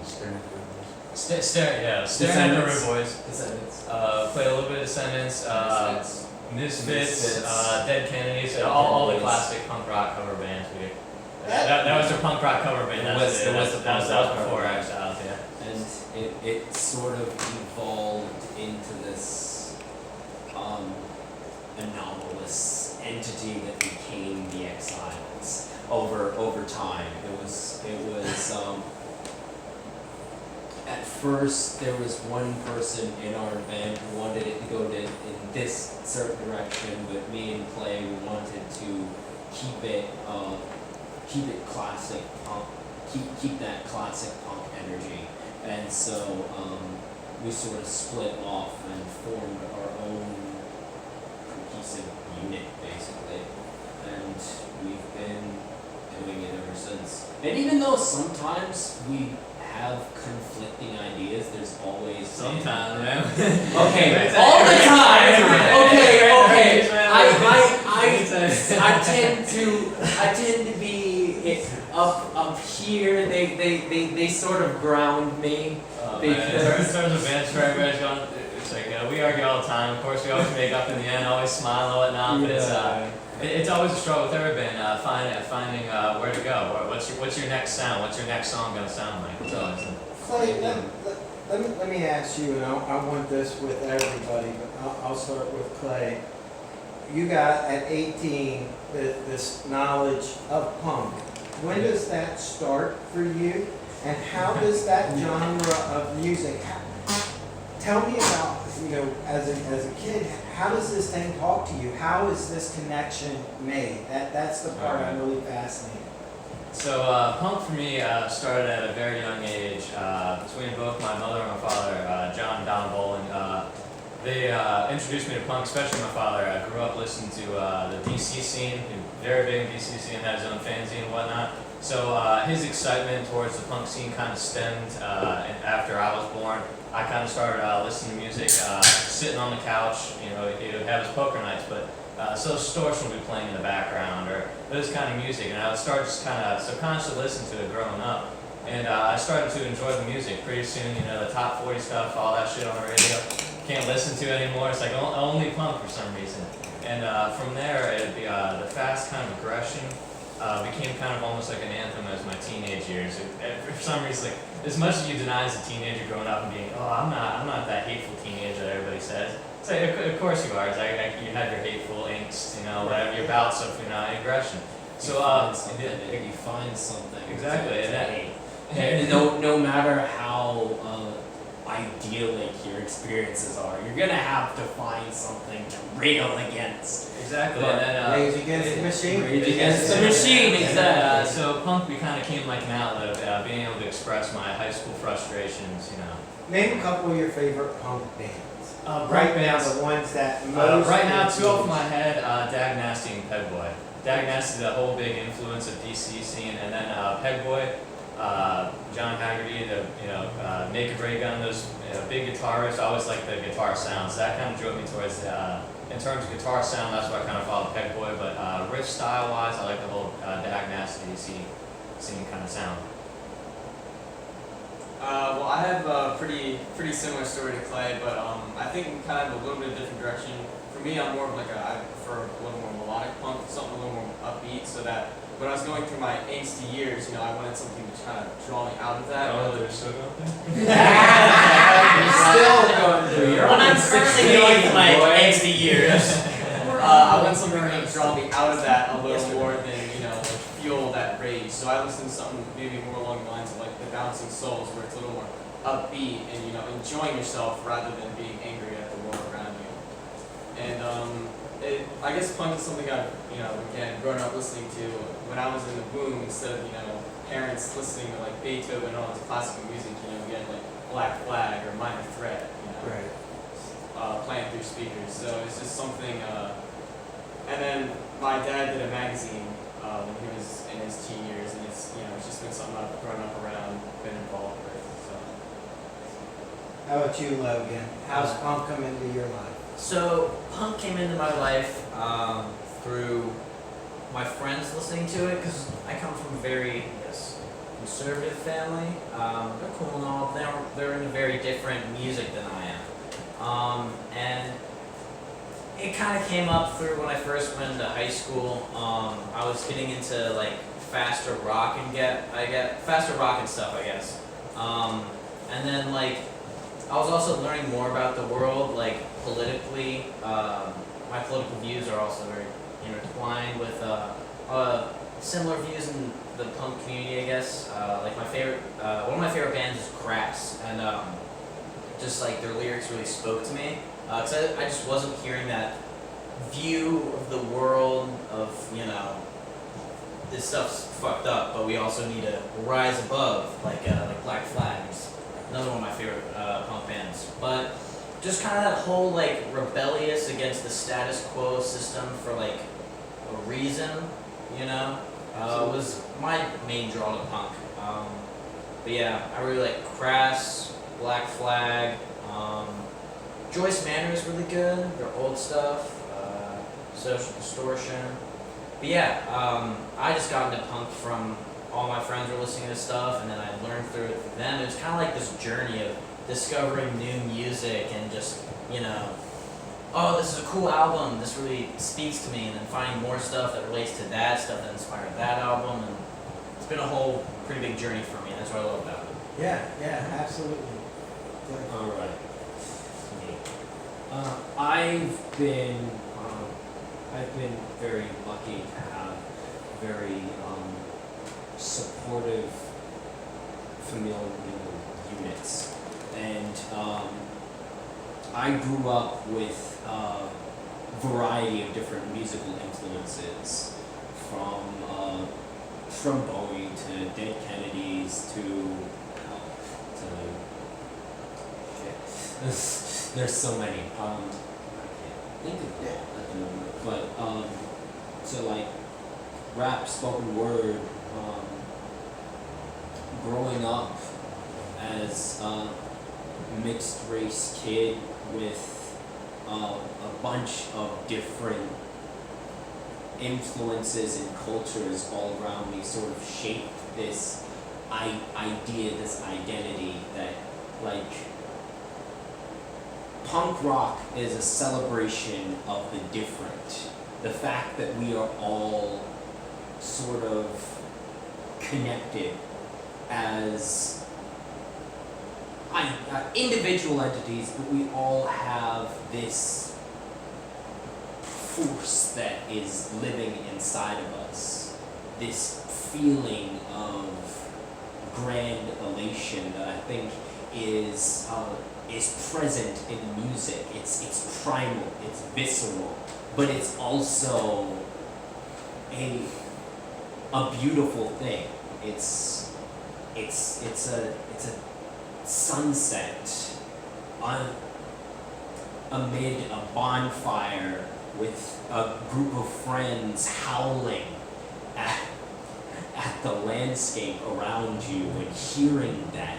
Staring at the Rude Boys. Descendants. Played a little bit of Descendants. Misfits, Dead Kennedys, all the classic punk rock cover bands. That was their punk rock cover band. That was before Xiles, yeah. And it sort of evolved into this anomalous entity that became the Xiles over time. It was at first there was one person in our band who wanted it to go in this certain direction, but me and Clay wanted to keep it classic punk, keep that classic punk energy, and so we sort of split off and formed our own cohesive unit basically, and we've been doing it ever since. And even though sometimes we have conflicting ideas, there's always sometimes, man. Okay, all the time. Okay. I tend to be up here. They sort of ground me. In terms of band strategy, it's like we argue all the time. Of course, we always make up in the end, always smile and whatnot. But it's always a struggle with every band, finding where to go. What's your next sound? What's your next song gonna sound like? It's always Clay, let me ask you, and I want this with everybody, but I'll start with Clay. You got at 18 this knowledge of punk. When does that start for you, and how does that genre of music? Tell me about, as a kid, how does this thing talk to you? How is this connection made? That's the part I'm really fascinated. So punk for me started at a very young age between both my mother and my father, John and Don Boland. They introduced me to punk, especially my father. I grew up listening to the DC scene, very big in DC scene, had his own fanzine and whatnot. So his excitement towards the punk scene kind of stemmed after I was born. I kind of started listening to music, sitting on the couch. He would have his poker nights, but so Distortion would be playing in the background, or this kind of music, and I would start just kind of subconsciously listening to it growing up. And I started to enjoy the music. Pretty soon, the top 40 stuff, all that shit on the radio, can't listen to anymore. It's like only punk for some reason. And from there, the fast kind of aggression became kind of almost like an anthem as my teenage years. For some reason, like, as much as you deny as a teenager growing up and being, I'm not that hateful teenager that everybody says. It's like, of course you are. It's like you have your hateful angst, whatever your bouts of aggression. So you find something exactly, and no matter how idyllic your experiences are, you're gonna have to find something to rail against. Exactly. Rage Against the Machine. Rage Against the Machine, exactly. So punk kind of came like an outlet of being able to express my high school frustrations. Name a couple of your favorite punk bands. Right now, the ones that most. Right now, two off my head: Dag Nasty and Pegboy. Dag Nasty, the whole big influence of DC scene, and then Pegboy, John Haggerty, the Naked Ray Gun, those big guitarists. I always liked the guitar sounds. So that kind of drove me towards, in terms of guitar sound, that's why I kind of followed Pegboy. But riff style wise, I like the whole Dag Nasty scene kind of sound. Well, I have a pretty similar story to Clay, but I think kind of a little bit of different direction. For me, I'm more of I prefer a little more melodic punk, something a little more upbeat, so that when I was going through my angsty years, I wanted something to kind of draw me out of that. They're still going there? You're still going through your When I'm currently going through my angsty years. I want something to draw me out of that a little more than, fuel that rage. So I listen to something maybe more along the lines of the Bouncing Souls, where it's a little more upbeat and, enjoying yourself rather than being angry at the world around you. And I guess punk is something I've, again, grown up listening to when I was in the womb instead of, parents listening to Beethoven and all this classical music, again, Black Flag or Minor Threat, Right. Playing through speakers. So it's just something, and then my dad did a magazine when he was in his teen years, and it's just been something I've grown up around, been involved with. So. How about you, Logan? How's punk come into your life? So punk came into my life through my friends listening to it, because I come from a very conservative family. They're cool and all. They're into very different music than I am. And it kind of came up through when I first went into high school. I was getting into like faster rock and stuff, I guess. And then like I was also learning more about the world, like politically. My political views are also very intertwined with similar views in the punk community, I guess. Like one of my favorite bands is Crass, and just like their lyrics really spoke to me. Cause I just wasn't hearing that view of the world of, this stuff's fucked up, but we also need to rise above, like Black Flag is another one of my favorite punk bands. But just kind of that whole like rebellious against the status quo system for like a reason, was my main draw to punk. But yeah, I really like Crass, Black Flag. Joyce Manor is really good. Their old stuff, Social Distortion. But yeah, I just got into punk from all my friends were listening to this stuff, and then I learned through it through them. It was kind of like this journey of discovering new music and just, oh, this is a cool album, this really speaks to me, and then finding more stuff that relates to that stuff that inspired that album, and it's been a whole pretty big journey for me, and that's what I love about it. Yeah, absolutely. All right. I've been very lucky to have very supportive familial units, and I grew up with a variety of different musical influences, from Bowie to Dead Kennedys to there's so many. I can't think of them at the moment, but so like rap, spoken word. Growing up as a mixed race kid with a bunch of different influences and cultures all around me sort of shaped this idea, this identity that like punk rock is a celebration of the different. The fact that we are all sort of connected as individual entities, but we all have this force that is living inside of us, this feeling of grand elation that I think is present in music. It's primal, it's visceral, but it's also a beautiful thing. It's a sunset amid a bonfire with a group of friends howling at the landscape around you and hearing that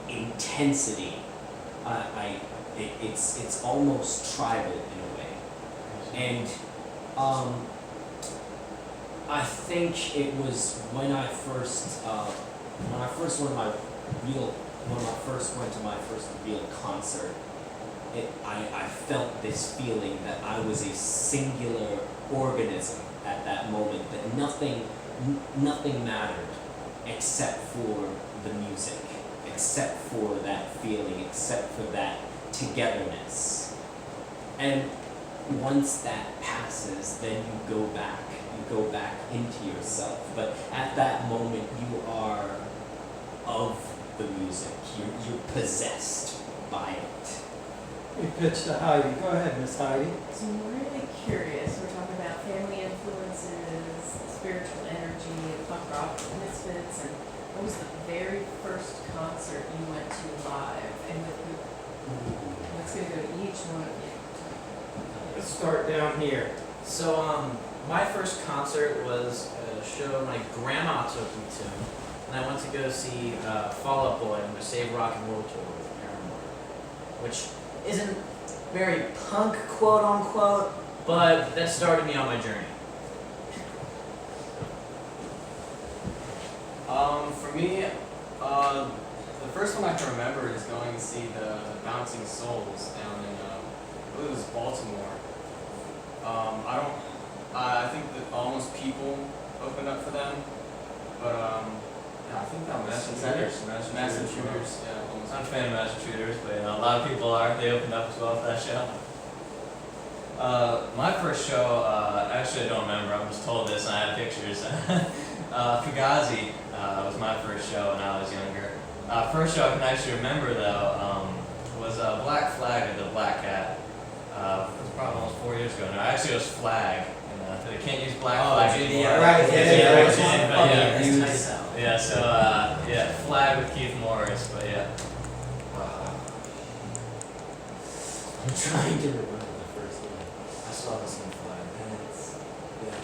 intensity. It's almost tribal in a way, and I think it was when I first went to my first real concert. I felt this feeling that I was a singular organism at that moment, that nothing mattered except for the music, except for that feeling, except for that togetherness. And once that passes, then you go back into yourself. But at that moment, you are of the music. You're possessed by it. We pitch to Heidi. Go ahead, Miss Heidi. So I'm really curious. We're talking about family influences, spiritual energy, punk rock, misfits, and what was the very first concert you went to live, and with who? Let's go to each one of you. Let's start down here. So, my first concert was a show my grandma took me to, and I went to go see Fall Out Boy on the Save Rock and Roll tour with Paramore, which isn't very punk, quote unquote, but that started me on my journey. For me, the first one I can remember is going to see the Bouncing Souls down in, I believe it was Baltimore. I think that Almost People opened up for them, but Yeah, I think that was Massive Shooters. Massive Massive Shooters. Shooters, yeah, Almost I'm a fan of Massive Shooters, but you know, a lot of people are. They opened up as well for that show. My first show, actually I don't remember, I'm just told this and I have pictures. Fugazi was my first show when I was younger. First show I can actually remember though was Black Flag at the Black Cat. It was probably almost 4 years ago now. Actually it was Flag. And, they can't use Black Flag anymore. Right, yeah, But yeah, It's nice out. yeah, so yeah, Flag with Keith Morris, but yeah. I'm trying to remember the first one. I saw this on Flag. And it's, yeah.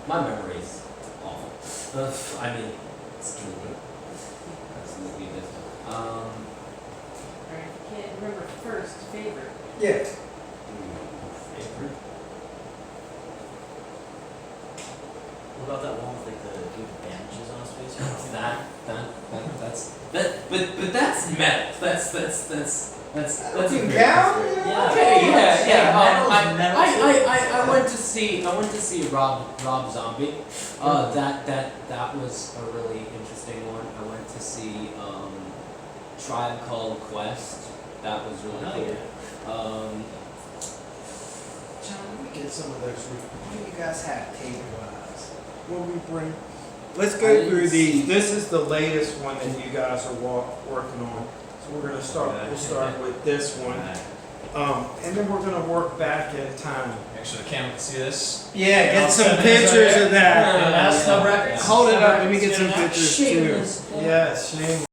My memory's awful. I mean, it's truly absolutely distant. Alright, if you can't remember first favorite. Yeah. Favorite? What about that one with like the dude with bandages on his face? But that's metal. That's You a count? Yeah. Okay, yeah. Metal's I went to see Rob Zombie. That was a really interesting one. I went to see Tribe Called Quest. That was really cool. John, let me get some of those. What do you guys have table-wise? What we bring? Let's I go didn't through see- these. This is the latest one that you guys are working on. So we're gonna start. We'll start with this one, and then we're gonna work back in time. Make sure the camera can see this. Yeah, get All some 7 minutes pictures right of that. Yeah, that's Snub Records. Hold it Snub up. Let me Records get some doing that. pictures too. Shameless. Yes, shameless.